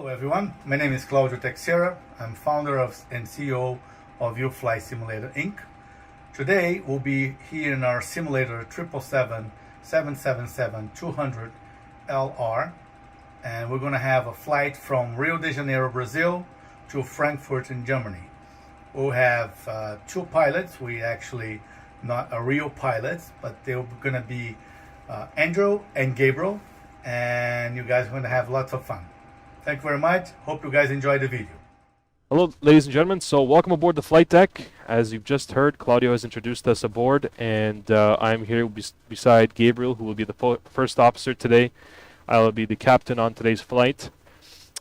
Hello everyone, my name is Claudio Teixeira. I'm founder and CEO of UFLY Simulator Inc. Today we'll be here in our simulator 777-200LR, and we're going to have a flight from Rio de Janeiro, Brazil to Frankfurt in Germany. We'll have two pilots. We actually not real pilots, but they're going to be Andrew and Gabriel, and you guys are going to have lots of fun. Thank you very much. Hope you guys enjoy the video. Hello, ladies and gentlemen. So welcome aboard the flight deck. As you've just heard, Claudio has introduced us aboard, and I'm here beside Gabriel, who will be the first officer today. I will be the captain on today's flight.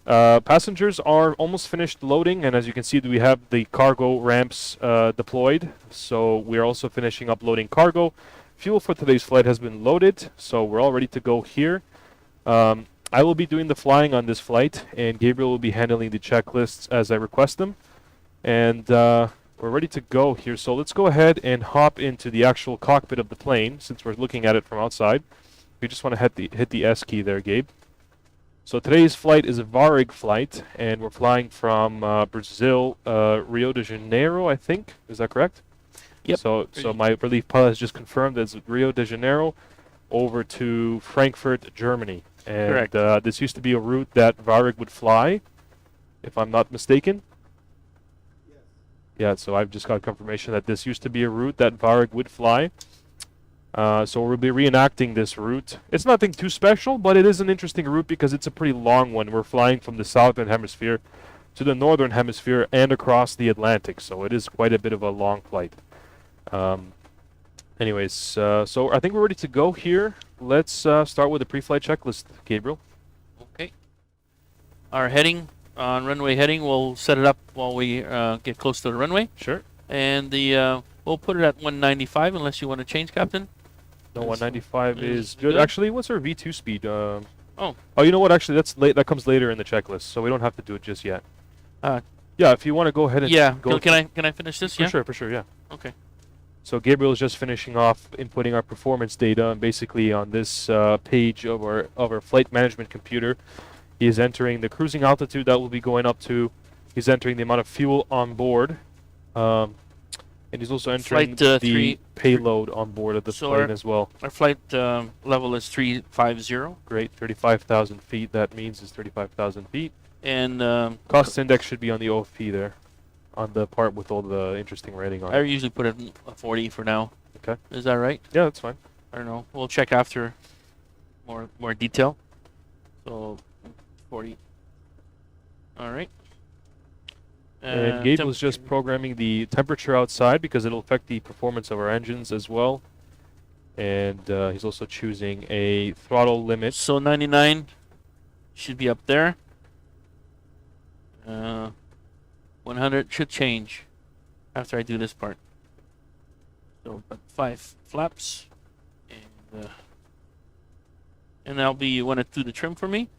Passengers are almost finished loading, and as you can see, we have the cargo ramps deployed. So we are also finishing up loading cargo. Fuel for today's flight has been loaded, so we're all ready to go here. I will be doing the flying on this flight, and Gabriel will be handling the checklists as I request them. And we're ready to go here. So let's go ahead and hop into the actual cockpit of the plane, since we're looking at it from outside. We just want to hit the S key there, Gabe. So today's flight is a Varig flight, and we're flying from Brazil, Rio de Janeiro, I think. Is that correct? Yep. So my relief pilot has just confirmed that it's Rio de Janeiro over to Frankfurt, Germany. And Correct. This used to be a route that Varig would fly, if I'm not mistaken. Yes. Yeah, so I've just got confirmation that this used to be a route that Varig would fly. So we'll be reenacting this route. It's nothing too special, but it is an interesting route because it's a pretty long one. We're flying from the southern hemisphere to the northern hemisphere and across the Atlantic, so it is quite a bit of a long flight. Anyways, so I think we're ready to go here. Let's start with the pre-flight checklist, Gabriel. Okay. Our heading, on runway heading, we'll set it up while we get close to the runway. Sure. And the we'll put it at 195 unless you want to change, Captain. No, 195 is good. Actually, what's our V2 speed? Oh, you know what? Actually, that's late. That comes later in the checklist, so we don't have to do it just yet. Yeah, if you want to go ahead and go. Can I finish this? For sure, yeah. Okay. So Gabriel is just finishing off inputting our performance data, and basically on this page of our flight management computer, he is entering the cruising altitude that we'll be going up to. He's entering the amount of fuel on board, and he's also entering the payload on board of the plane as well. Our flight level is 350. Great, 35,000 feet. That means is 35,000 feet. And cost index should be on the OFP there, on the part with all the interesting rating on it. I usually put it at 40 for now. Okay. Is that right? Yeah, that's fine. I don't know. We'll check after more detail. So 40. All right. And Gabe was just programming the temperature outside because it'll affect the performance of our engines as well. And he's also choosing a throttle limit. So 99 should be up there. 100 should change after I do this part. So 5 flaps, and that'll be you want to do the trim for me,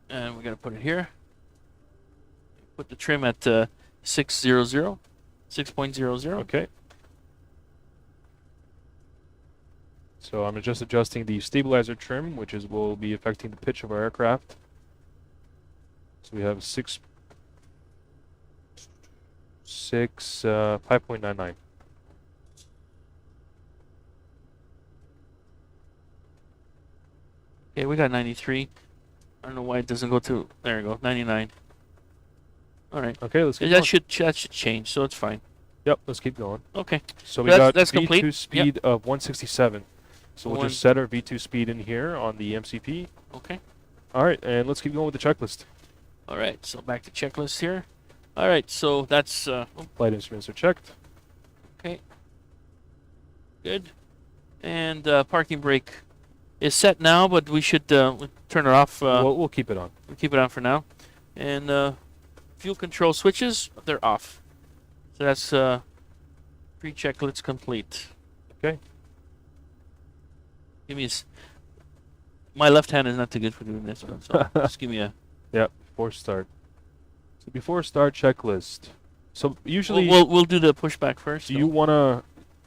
and we're gonna put it here. Put the trim at 600, 6.00. Okay. So I'm just adjusting the stabilizer trim, which will be affecting the pitch of our aircraft. So we have 5.99. Okay, we got 93. I don't know why it doesn't go to. There we go, 99. All right. Okay, let's keep that going. should change, so it's fine. Yep, let's keep going. Okay. So we got that's V2 complete. speed of 167. So we'll just set our V2 speed in here on the MCP. Okay. All right, and let's keep going with the checklist. All right, so back to checklist here. All right, so that's flight instruments are checked. Okay. Good. And parking brake is set now, but we should turn it off. We'll keep it on. We'll keep it on for now. And fuel control switches, they're off. So that's pre-checklist complete. Okay. Give me my left hand is not too good for doing this one, so just give me a. Yeah, before start. So before start checklist. So usually we'll do the pushback first. Do you wanna?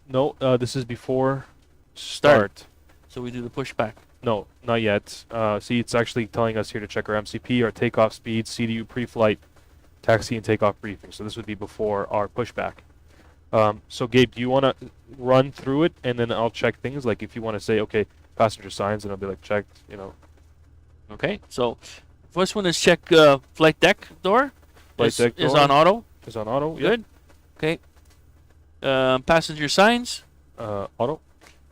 No, this is before start. So we do the pushback. No, not yet. See, it's actually telling us here to check our MCP, our takeoff speed, CDU pre-flight, taxi and takeoff briefing. So this would be before our pushback. So Gabe, do you want to run through it and then I'll check things? Like if you want to say, okay, passenger signs, and I'll be like, checked, you know. Okay, so first one is check flight deck door. Flight deck is door on auto. Is on auto. Good. Okay. Passenger signs. Auto.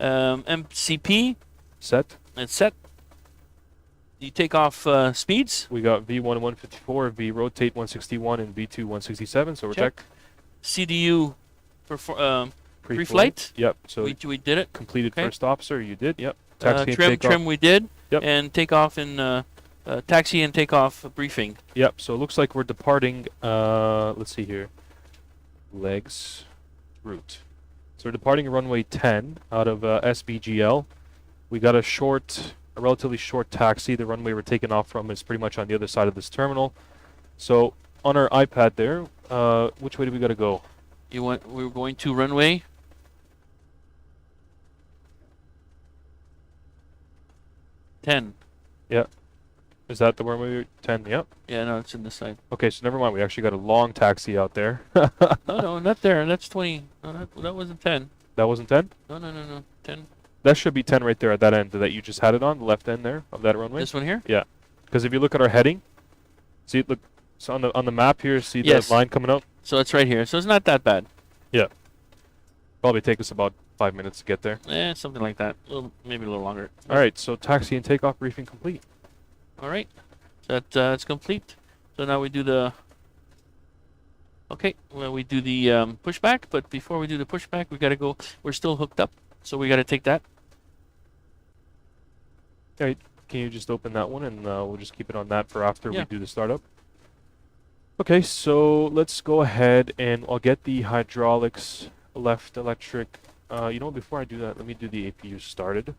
MCP. Set. It's set. You take off speeds. We got V1 154, V rotate 161, and V2 167. So we're Check. checked. CDU pre-flight. Yep. So We did it. completed Okay. first officer. You did. Yep. Taxi and takeoff. Trim we did. Yep. And takeoff in taxi and takeoff briefing. Yep. So it looks like we're departing. Let's see here. Legs, route. So we're departing runway 10 out of SBGL. We got a relatively short taxi. The runway we're taking off from is pretty much on the other side of this terminal. So on our iPad there, which way do we got to go? We're going to runway 10. Yeah. Is that the runway 10? Yep. Yeah, no, it's in this side. Okay, so never mind. We actually got a long taxi out there. No, not there. That's 20. No, that wasn't 10. That wasn't 10? No. 10. That should be 10 right there at that end that you just had it on, the left end there of that runway. This one here? Yeah. Because if you look at our heading, see, look, so on the map here, see Yes. that line coming out? So it's right here. So it's not that bad. Yeah. Probably take us about 5 minutes to get there. Something like that. Maybe a little longer. All right, so taxi and takeoff briefing complete. All right. That's complete. So now we do the... Okay, well, we do the pushback, but before we do the pushback, we got to go... We're still hooked up, so we got to take that. All right, can you just open that one, and we'll just keep it on that for after we do the startup. Okay, so let's go ahead, and I'll get the hydraulics, left electric. You know, before I do that, let me do the APU started.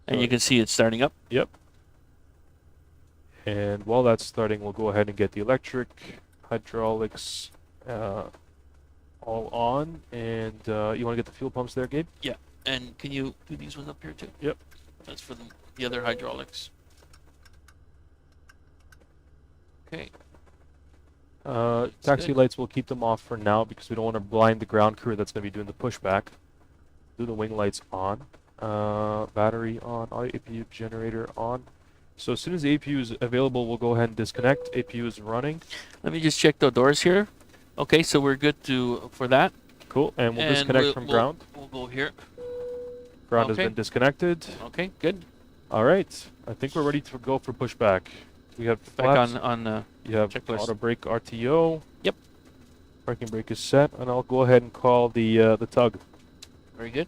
And you can see it's starting up. Yep. And while that's starting, we'll go ahead and get the electric, hydraulics, all on. And you want to get the fuel pumps there, Gabe? Yeah. And can you do these ones up here too? Yep. That's for the other hydraulics. Okay. Taxi good. lights, we'll keep them off for now because we don't want to blind the ground crew that's going to be doing the pushback. Do the wing lights on. Battery on. Audio APU generator on. So as soon as the APU is available, we'll go ahead and disconnect. APU is running. Let me just check the doors here. Okay, so we're good for that. Cool. And we'll disconnect from ground. We'll go here. Ground has been disconnected. Okay, good. All right. I think we're ready to go for pushback. We have Back flaps. on You have checklist. auto brake RTO. Yep. Parking brake is set, and I'll go ahead and call the tug. Very good.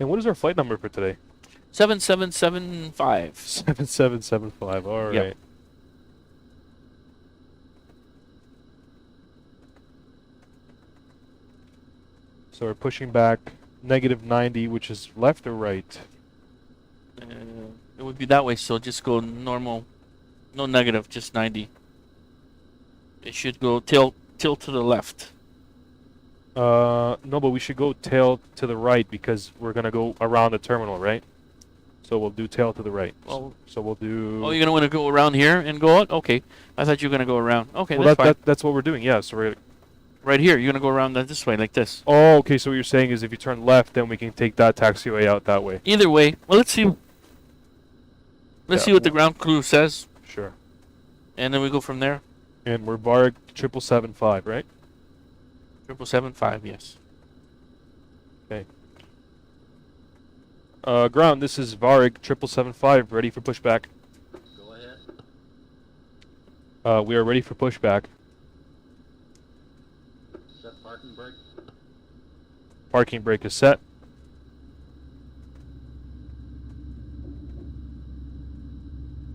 And what is our flight number for today? 7775. 7775. All right. Yep. So we're pushing back -90, which is left or right? It would be that way, so just go normal. No negative, just 90. It should go tilt to the left. No, but we should go tail to the right because we're gonna go around the terminal, right? So we'll do tail to the right. Well, So we'll do. oh, you're gonna want to go around here and go out? Okay, I thought you were gonna go around. Okay, well, that's fine. that's what we're doing. Yeah. So we're. Right here, you're gonna go around that this way, like this. Oh, okay. So what you're saying is if you turn left, then we can take that taxiway out that way. Either way, well, let's see. Let's Yeah, see what the ground crew says, Sure. and then we go from there. And we're Varig 7775, right? 7775, yes. Okay. Ground. This is Varig 7775. Ready for pushback. Go ahead. We are ready for pushback. Set parking brake. Parking brake is set.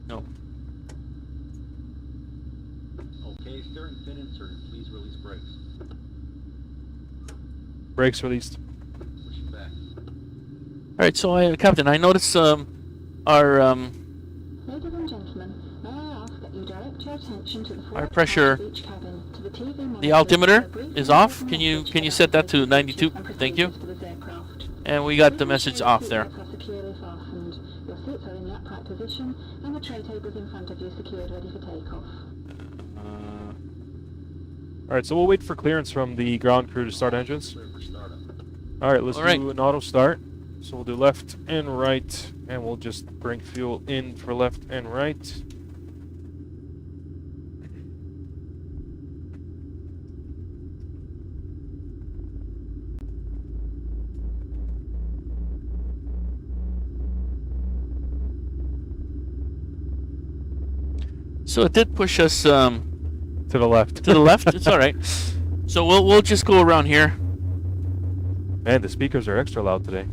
No. Okay, steering pin inserted. Please release brakes. Brakes released. Pushing back. All right, so Captain, I notice our Ladies and gentlemen, may I ask that you direct your attention to the Our forward pressure side of each cabin to The altimeter is off. Can you set that to 92? Thank you. And we got the message off there. All right, so we'll wait for clearance from the ground crew to start engines. All right, let's do an auto start. So we'll do left and right, and we'll just bring fuel in for left and right. So it did push us To the left. to the left. It's all right. So we'll just go around here. Man, the speakers are extra loud today.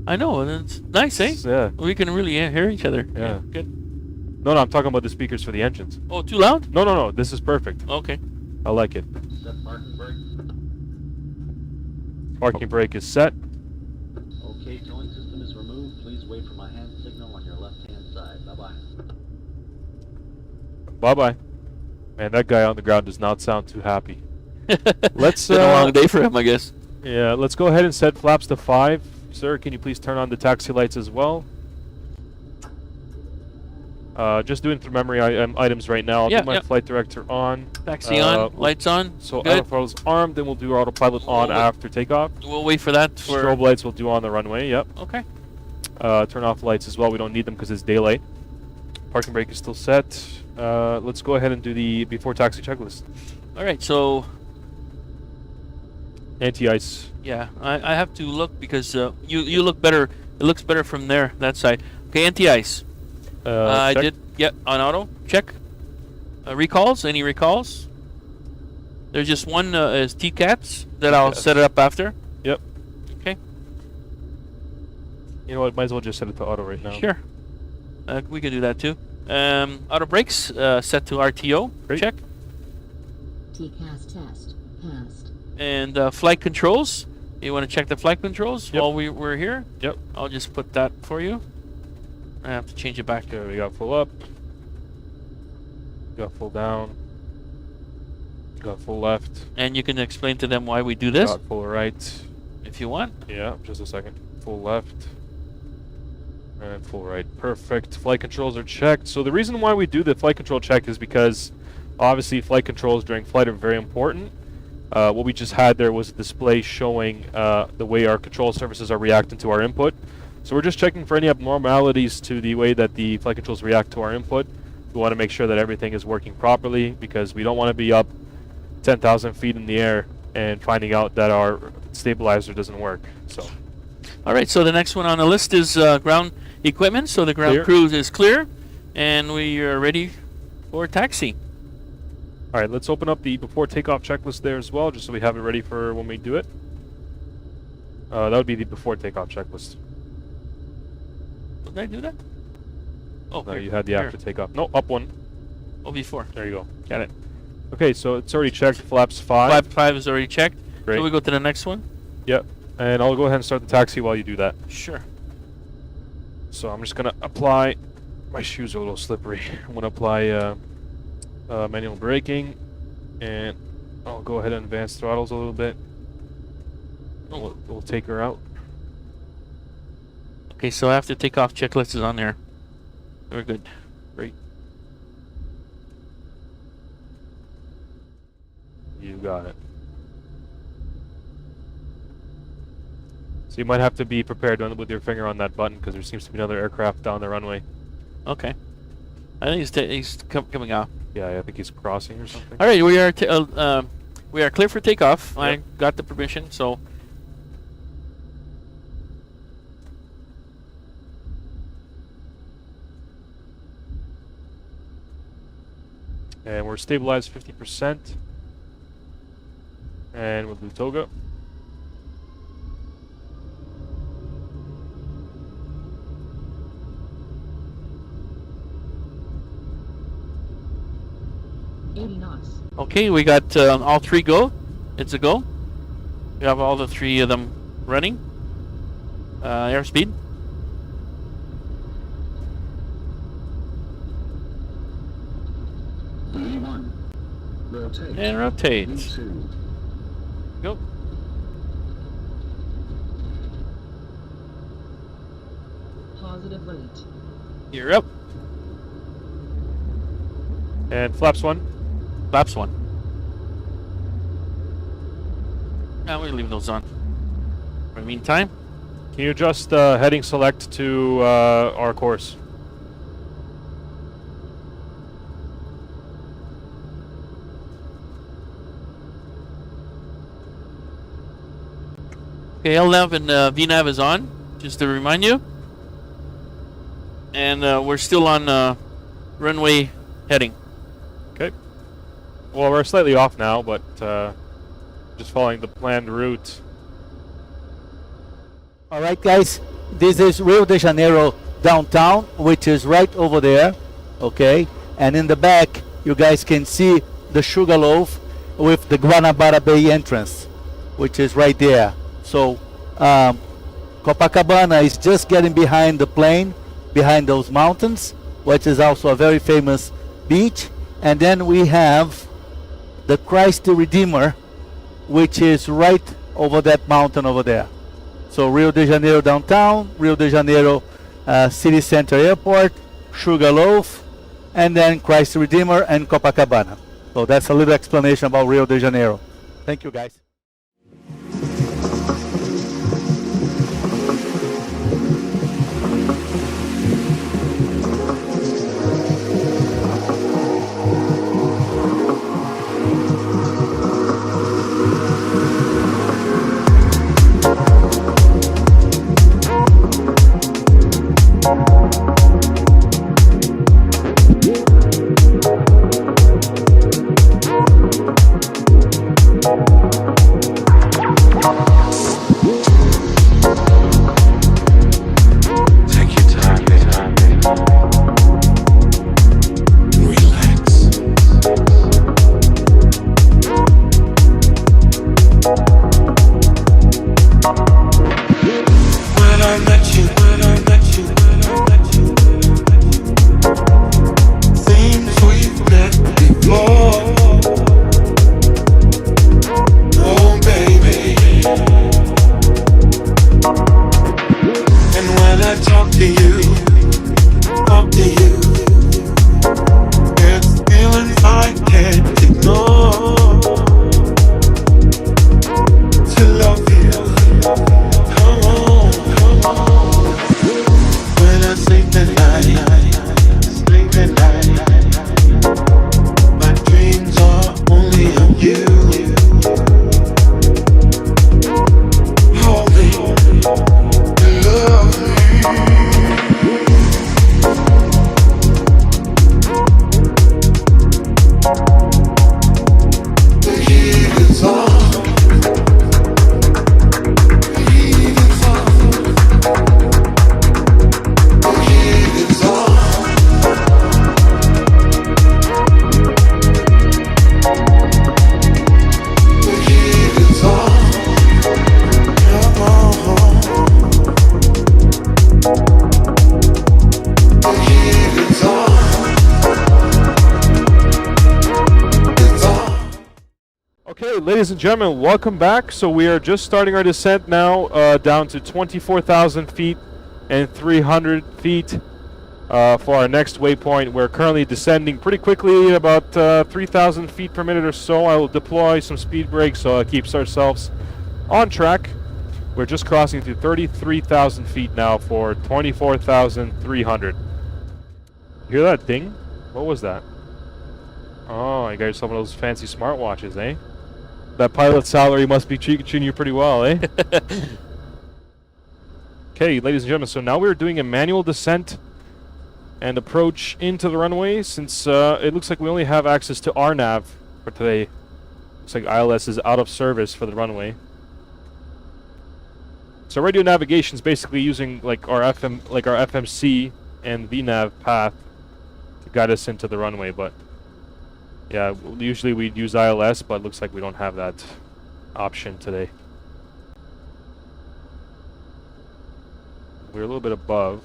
I know, and it's nice, eh? Yeah. We can really hear each other. Yeah. Good. No, I'm talking about the speakers for the engines. Oh, too loud? No. This is perfect. Okay. I like it. Set parking brake. Parking brake is set. Okay, towing system is removed. Please wait for my hand signal on your left-hand side. Bye-bye. Bye-bye. Man, that guy on the ground does not sound too happy. Let's Been a long day for him, I guess. Yeah, let's go ahead and set flaps to 5. Sir, can you please turn on the taxi lights as well? Just doing through memory items right now. I'll Yeah, put my flight director on. Taxi on, lights on. So Good. autothrottle's armed, then we'll do autopilot on after takeoff. We'll wait for that. Strobe lights we'll do on the runway, yep. Okay. Turn off lights as well, we don't need them because it's daylight. Parking brake is still set. Let's go ahead and do the before taxi checklist. All right, so Anti-ice. yeah, I have to look because you look better. It looks better from there, that side. Okay, anti-ice. I check. did, yeah, on auto, check. Recalls, any recalls? There's just one is TCATs that I'll set it up after. Yep. Okay. You know what, might as well just set it to auto right now. Sure. We can do that too. Auto brakes set to RTO. Great. Check. TCAS test passed. And flight controls. You want to check the flight controls Yep. while we're here? Yep. I'll just put that for you. I have to change it back. Okay, we got full up. Got full down. Got full left. And you can explain to them why we do this Got full right. if you want. Yeah, just a second. Full left. And full right. Perfect. Flight controls are checked. So the reason why we do the flight control check is because obviously flight controls during flight are very important. What we just had there was a display showing the way our control surfaces are reacting to our input. So we're just checking for any abnormalities to the way that the flight controls react to our input. We want to make sure that everything is working properly because we don't want to be up 10,000 feet in the air and finding out that our stabilizer doesn't work. So, All right, so the next one on the list is ground equipment. So the ground Clear. crew is clear, and we are ready for taxi. all right, let's open up the before takeoff checklist there as well, just so we have it ready for when we do it. That would be the before takeoff checklist. Did I do that? Oh, No, here. you had the Here. after takeoff. No, up one. Oh, before. There you go. Got it. Okay, so it's already checked. Flaps 5. Five is already checked. Great. So we go to the next one? Yep. And I'll go ahead and start the taxi while you do that. Sure. So I'm just gonna apply. My shoes are a little slippery. I'm gonna apply manual braking, and I'll go ahead and advance throttles a little bit. We'll take her out. Okay, so after takeoff checklist is on there. We're good. Great. You got it. So you might have to be prepared with your finger on that button because there seems to be another aircraft down the runway. Okay. I think he's coming out. Yeah, I think he's crossing or something. All right, we are clear for takeoff. Yep. I got the permission, so And we're stabilized 50%. And we'll do toga. okay. We got all three go. It's a go. We have all the three of them running. Airspeed. Rotate. And rotate. V2. Go. Positive rate. You're up. And flaps 1. Flaps 1. Now we leave those on. For the meantime, Can you adjust heading select to our course? okay, LNAV and VNAV is on, just to remind you. And we're still on runway heading. Okay. Well, we're slightly off now, but just following the planned route. All right, guys, this is Rio de Janeiro downtown, which is right over there, okay? And in the back, you guys can see the Sugarloaf with the Guanabara Bay entrance, which is right there. So Copacabana is just getting behind the plane, behind those mountains, which is also a very famous beach. And then we have the Christ the Redeemer, which is right over that mountain over there. So Rio de Janeiro downtown, Rio de Janeiro City Center Airport, Sugarloaf, and then Christ the Redeemer and Copacabana. So that's a little explanation about Rio de Janeiro. Thank you, guys. Ladies and gentlemen, welcome back. So we are just starting our descent now down to 24,000 feet and 300 feet for our next waypoint. We're currently descending pretty quickly at about 3,000 feet per minute or so. I will deploy some speed brakes so it keeps ourselves on track. We're just crossing through 33,000 feet now for 24,300. Hear that ding? What was that? Oh, you got yourself one of those fancy smartwatches, eh? That pilot salary must be treating you pretty well, eh? Okay, ladies and gentlemen, so now we're doing a manual descent and approach into the runway since it looks like we only have access to RNAV for today. Looks like ILS is out of service for the runway. So radio navigation is basically using like our FMC and VNAV path to guide us into the runway, but yeah, usually we'd use ILS, but it looks like we don't have that option today. We're a little bit above.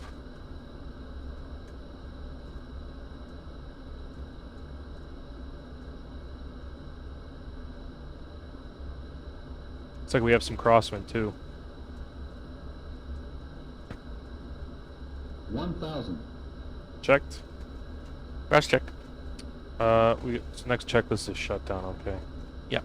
Looks like we have some crosswind too. 1,000. Checked. Cross check. So next checklist is shut down. Okay. Yeah.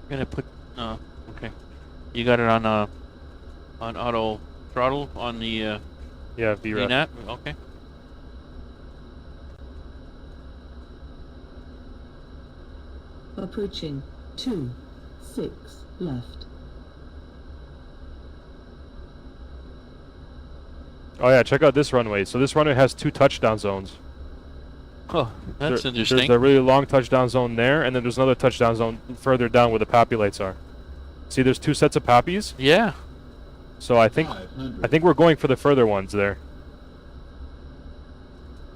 I'm gonna put. Okay. You got it on auto throttle on the Yeah, VREF. VNAV. Okay. Approaching 2, 6 left. Oh yeah, check out this runway. So this runway has 2 touchdown zones. Oh, that's There's interesting. a really long touchdown zone there, and then there's another touchdown zone further down where the PAPI lights are. See, there's 2 sets of PAPIs. Yeah. So I think 500. we're going for the further ones there,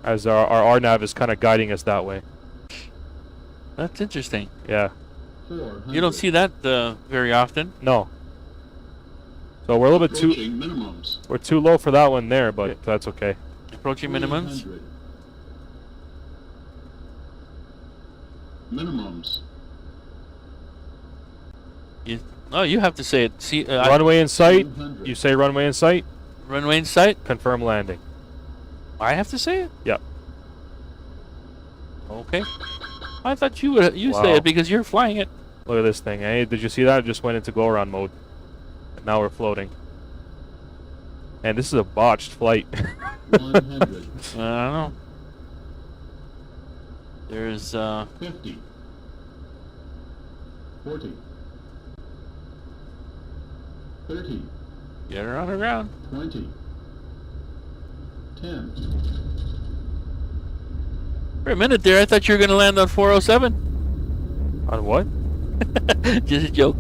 as our RNAV is kind of guiding us that way. That's interesting. Yeah. 400. You don't see that very often. No. So we're a little bit too Approaching minimums. we're too low for that one there, but that's okay. Approaching minimums. 300. Minimums. You have to say it. See, Runway in sight. 200. You say runway in sight. runway in sight. Confirm landing. I have to say it. Yep. Okay. I thought you would. You say Wow. it because you're flying it. Look at this thing. Hey, did you see that? It just went into go around mode. And now we're floating. And this is a botched flight. 100. I don't know. There's 50. 40. 30. get her on the ground. 20. 10. For a minute there, I thought you were going to land on 407. On what? Just a joke.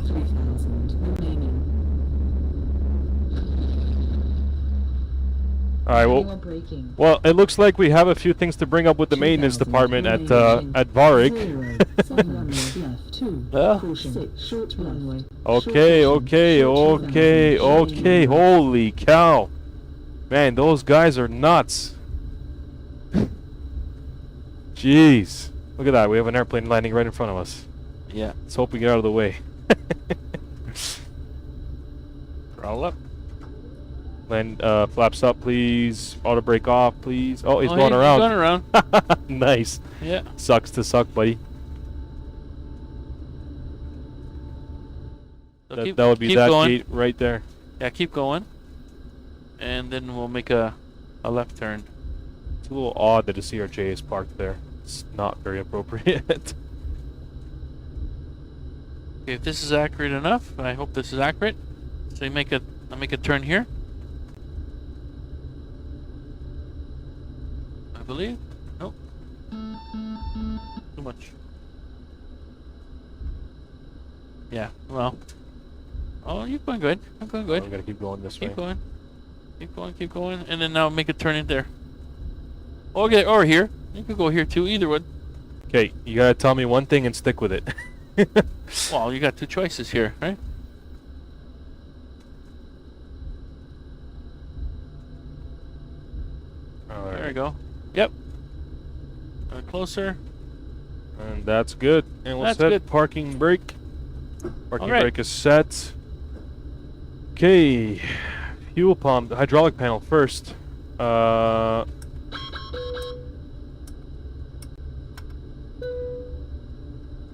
3,000 remaining. All right. You Well, are braking. well, it looks like we have a few things to bring up with the maintenance 2,000 department at remaining. Varig. 0, 7 runway left. 2, Well. caution. 6 short runway. Okay, Short okay, caution. okay, okay. Holy cow. Man, those guys are nuts. Jeez. Look at that. We have an airplane landing right in front of us. Yeah. Let's hope we get out of the way. Roll up. Land flaps up, please. Auto brake off, please. Oh, he's Oh, going hey, around. He's going around. Nice. Yeah. Sucks to suck, buddy. So That, keep, that would be keep that going. gate right there. Yeah, keep going. And then we'll make a left turn. It's a little odd that a CRJ is parked there. It's not very appropriate. Okay, if this is accurate enough, I hope this is accurate. So you make a turn here. I believe. Nope. Too much. Yeah. Well. Oh, you're going good. I'm going good. I'm gonna keep going this Keep way. going. Keep going. Keep going. And then now make a turn in there. Okay, or here. You could go here too. Either one. Okay, you gotta tell me one thing and stick with it. Well, you got 2 choices here, right? All There we right. go. Yep. Closer. And that's good. And we'll That's set good. parking brake. Parking Alright. brake is set. Okay. Fuel pump, the hydraulic panel first.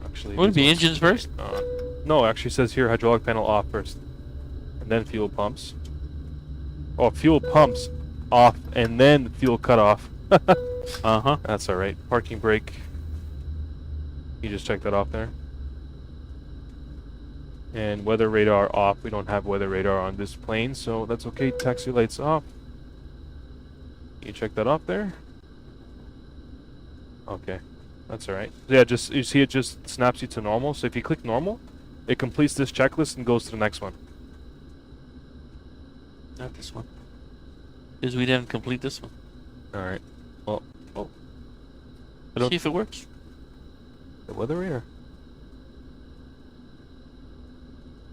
Actually, Would it be these engines first? ones- no, actually says here hydraulic panel off first. And then fuel pumps. Oh, fuel pumps off and then fuel cut off. Uh-huh. That's alright. Parking brake. You just check that off there. And weather radar off. We don't have weather radar on this plane, so that's okay. Taxi lights off. You check that off there. Okay, that's alright. Yeah, just you see it just snaps you to normal. So if you click normal, it completes this checklist and goes to the next one. Not this one. Because we didn't complete this one. Alright. Well, I See don't if it works. the weather radar.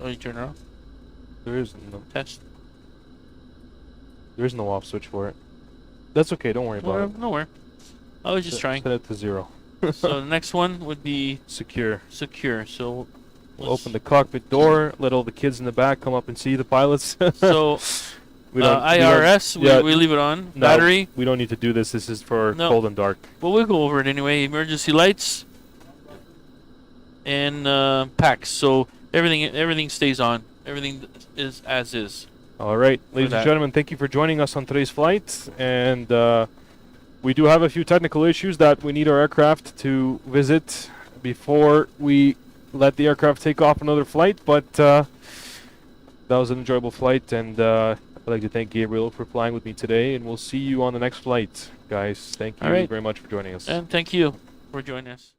Oh, you turn it off. There is no, Test. there is no off switch for it. That's okay. Don't worry about it. Nowhere. I was just trying. Set it to 0. So the next one would be Secure. secure. So We'll open the cockpit door. Let all the kids in the back come up and see the pilots. So IRS, we leave it on. No, Battery. we don't need to do this. This is for No. cold and dark. But we'll go over it anyway. Emergency lights and packs. So everything stays on. Everything is as is. All right, ladies and that. gentlemen, thank you for joining us on today's flight. And we do have a few technical issues that we need our aircraft to visit before we let the aircraft take off another flight. But that was an enjoyable flight, and I'd like to thank Gabriel for flying with me today. And we'll see you on the next flight, guys. Thank you All right. very much for joining us. And thank you for joining us.